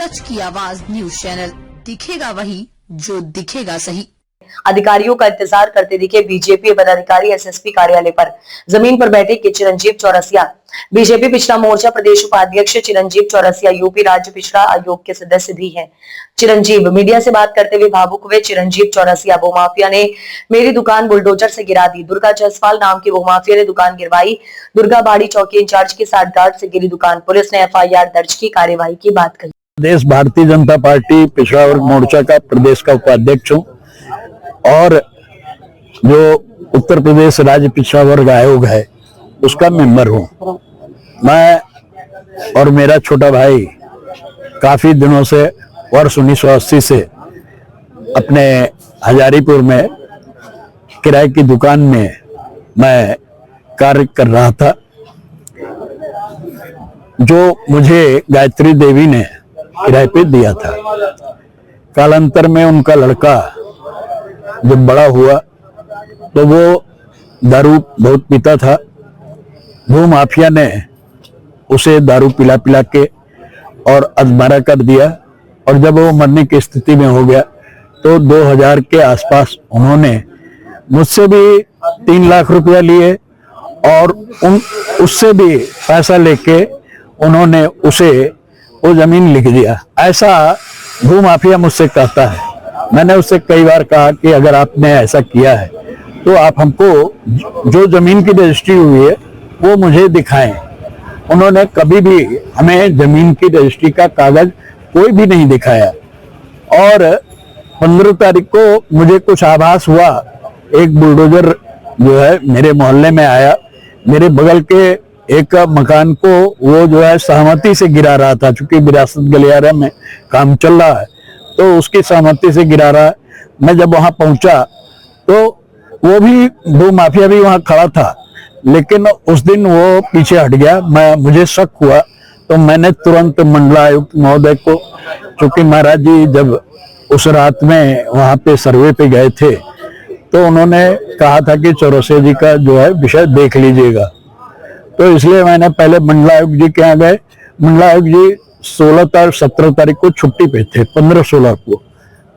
सच की आवाज news channel, दिखेगा वही जो दिखेगा सही। अधिकारियों का इंतजार करते दिखे बीजेपी पदाधिकारी एसएसपी कार्यालय पर। जमीन पर बैठे के चिरंजीव चौरसिया। बीजेपी पिछड़ा मोर्चा प्रदेश उपाध्यक्ष चिरंजीव चौरसिया यूपी राज्य पिछड़ा आयोग के सदस्य भी हैं। चिरंजीव मीडिया से बात करते हुए भावुक हुए। चिरंजीव चौरसिया, भूमाफिया ने मेरी दुकान बुलडोजर से गिरा दी। दुर्गा जायसवाल नाम की भूमाफिया ने दुकान गिरवाई। दुर्गा बाड़ी चौकी इंचार्ज की साठगांठ से गिरी दुकान। पुलिस ने एफआईआर दर्ज की, कार्यवाही की बात कही। प्रदेश भारतीय जनता पार्टी पिछड़ा वर्ग मोर्चा का प्रदेश का उपाध्यक्ष हूँ और जो उत्तर प्रदेश राज्य पिछड़ा वर्ग आयोग है उसका मेंबर हूँ। मैं और मेरा छोटा भाई काफी दिनों से वर्ष 1980 से अपने हजारीपुर में किराए की दुकान में मैं कार्य कर रहा था। जो मुझे गायत्री देवी ने किराए पे दिया था। कालांतर में उनका लड़का जब बड़ा हुआ तो वो दारू बहुत पीता था। भूमाफिया ने उसे दारू पिला पिला के और अधमरा कर दिया और जब वो मरने की स्थिति में हो गया तो 2000 के आसपास उन्होंने मुझसे भी 3 लाख रुपया लिए और उससे भी पैसा लेके उन्होंने उसे वो जमीन लिख दिया। ऐसा भूमाफिया मुझसे कहता है। मैंने उससे कई बार कहा कि अगर आपने ऐसा किया है तो आप हमको जो जमीन की रजिस्ट्री हुई है वो मुझे दिखाएं। उन्होंने कभी भी हमें जमीन की रजिस्ट्री का कागज कोई भी नहीं दिखाया और 15 तारीख को मुझे कुछ आभास हुआ। एक बुलडोजर जो है मेरे मोहल्ले में आया। मेरे बगल के एक मकान को वो जो है सहमति से गिरा रहा था, चूंकि विरासत गलियारा में काम चल रहा है तो उसकी सहमति से गिरा रहा है। मैं जब वहां पहुंचा तो वो भी भूमाफिया भी वहां खड़ा था, लेकिन उस दिन वो पीछे हट गया। मुझे शक हुआ तो मैंने तुरंत मंडलायुक्त महोदय को, चूंकि महाराज जी जब उस रात में वहां पे सर्वे पे गए थे तो उन्होंने कहा था कि चौरसिया जी का जो है विषय देख लीजिएगा, तो इसलिए मैंने पहले मंडलायुक्त जी के यहाँ गए। मंडलायुक्त जी 17 तारीख को छुट्टी पे थे, 15-16 को,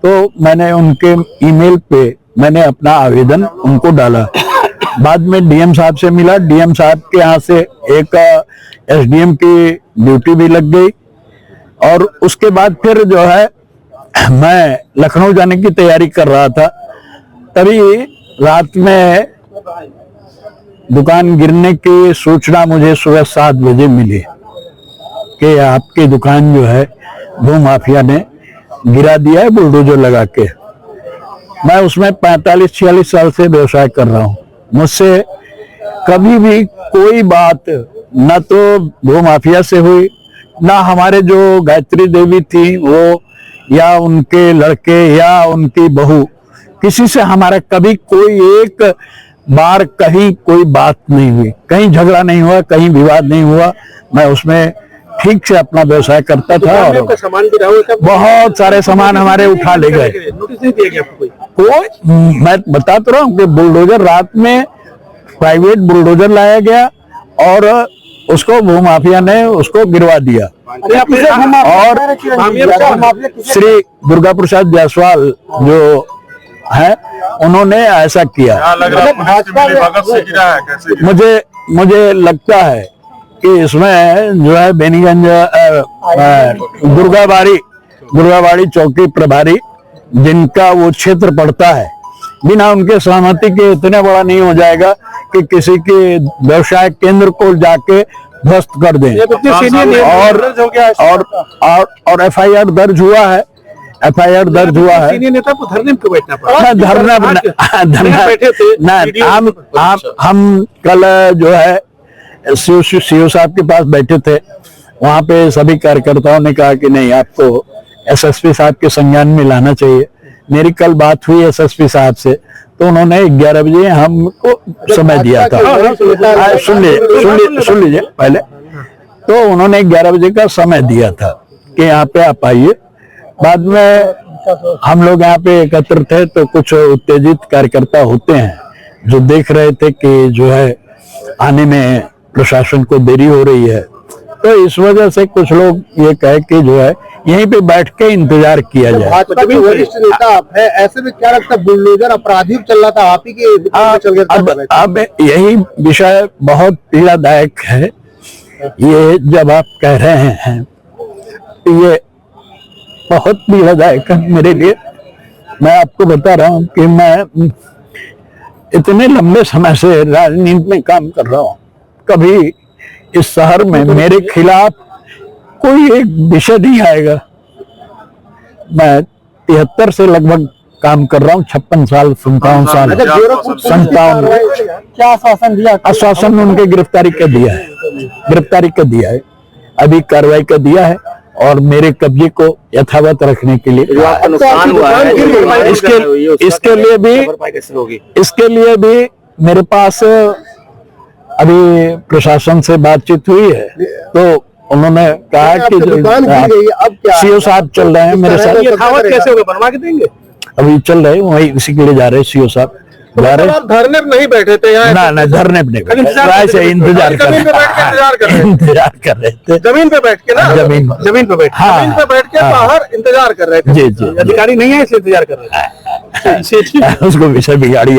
तो मैंने उनके ईमेल पे मैंने अपना आवेदन उनको डाला। बाद में डीएम साहब से मिला। डीएम साहब के यहाँ से एक एसडीएम की ड्यूटी भी लग गई और उसके बाद फिर जो है मैं लखनऊ जाने की तैयारी कर रहा था। तभी रात में दुकान गिरने की सूचना मुझे सुबह 7 बजे मिली कि आपकी दुकान जो है भूमाफिया ने गिरा दिया है बुलडोजर लगा के। मैं उसमें 45-46 साल से व्यवसाय कर रहा हूँ। मुझसे कभी भी कोई बात न तो भूमाफिया से हुई, ना हमारे जो गायत्री देवी थी वो या उनके लड़के या उनकी बहू, किसी से हमारा कभी कोई एक बार कहीं कोई बात नहीं हुई, कहीं झगड़ा नहीं हुआ, कहीं विवाद नहीं हुआ। मैं उसमें ठीक से अपना व्यवसाय करता था और बहुत सारे सामान हमारे उठा ले गए। कोई मैं बता तो रहा हूँ कि बुलडोजर रात में प्राइवेट बुलडोजर लाया गया और उसको भूमाफिया ने उसको गिरवा दिया। और श्री दुर्गा प्रसाद जायसवाल जो है उन्होंने ऐसा किया। मुझे लगता है कि इसमें जो है बेनीगंज दुर्गाबाड़ी चौकी प्रभारी जिनका वो क्षेत्र पड़ता है, बिना उनके सहमति के इतने बड़ा नहीं हो जाएगा कि किसी के व्यवसाय केंद्र को जाके ध्वस्त कर दें। और एफआईआर दर्ज हुआ है। एफआईआर दर्ज हुआ है। सीनियर नेता को धरने में बैठना पड़ा। धरना बैठे थे। हम कल जो है सीओ साहब के पास बैठे थे। वहां पे सभी कार्यकर्ताओं ने कहा कि नहीं, आपको एसएसपी साहब के संज्ञान में लाना चाहिए। मेरी कल बात हुई एसएसपी साहब से तो उन्होंने 11 बजे हमको समय दिया था। सुन लीजिए पहले। तो उन्होंने 11 बजे का समय दिया था कि यहाँ पे आप आइए। बाद में हम लोग यहाँ पे एकत्र थे तो कुछ उत्तेजित कार्यकर्ता होते हैं जो देख रहे थे कि जो है आने में प्रशासन को देरी हो रही है तो इस वजह से कुछ लोग ये कहे कि जो है यहीं पे बैठ के इंतजार किया जाए। भाजपा के वरिष्ठ नेता आप है, ऐसे में क्या लगता है बुलडोजर अपराधी चल रहा था, आप ही के में चल गया? अब यही विषय बहुत पीड़ादायक है। ये जब आप कह रहे हैं ये बहुत पीड़ादायक है मेरे लिए। मैं आपको बता रहा हूँ कि मैं इतने लंबे समय से राजनीति में काम कर रहा हूँ, कभी इस शहर में मेरे खिलाफ कोई एक विषय नहीं आएगा। मैं 73 से लगभग काम कर रहा हूँ, 56 साल 57 साल 57। क्या आश्वासन दिया? आश्वासन उनके गिरफ्तारी का दिया है, गिरफ्तारी का दिया है, अभी कार्रवाई का दिया है और मेरे कब्जे को यथावत रखने के लिए नुकसान हुआ है, इसके लिए भी मेरे पास अभी प्रशासन से बातचीत हुई है, तो उन्होंने कहा कि दुकान खुल गई, अब क्या सीओ साहब चल रहे हैं मेरे साथ। यथावत कैसे होगा, बनवा के देंगे? अभी चल रहे हैं वही, इसी के लिए जा रहे हैं सीओ साहब जा रहे हैं। आप धरने पे नहीं बैठे थे यहाँ? ना धरने पे नहीं, ऐसे इंतजार कर इंतजार कर रहे थे, जमीन पे बैठ के ना, जमीन पे बैठ, हाँ, जमीन पे बैठ के बाहर इंतजार कर रहे थे। जी जी, अधिकारी नहीं है इसे इंतजार कर रहे थे। उसको विषय बिगाड़ी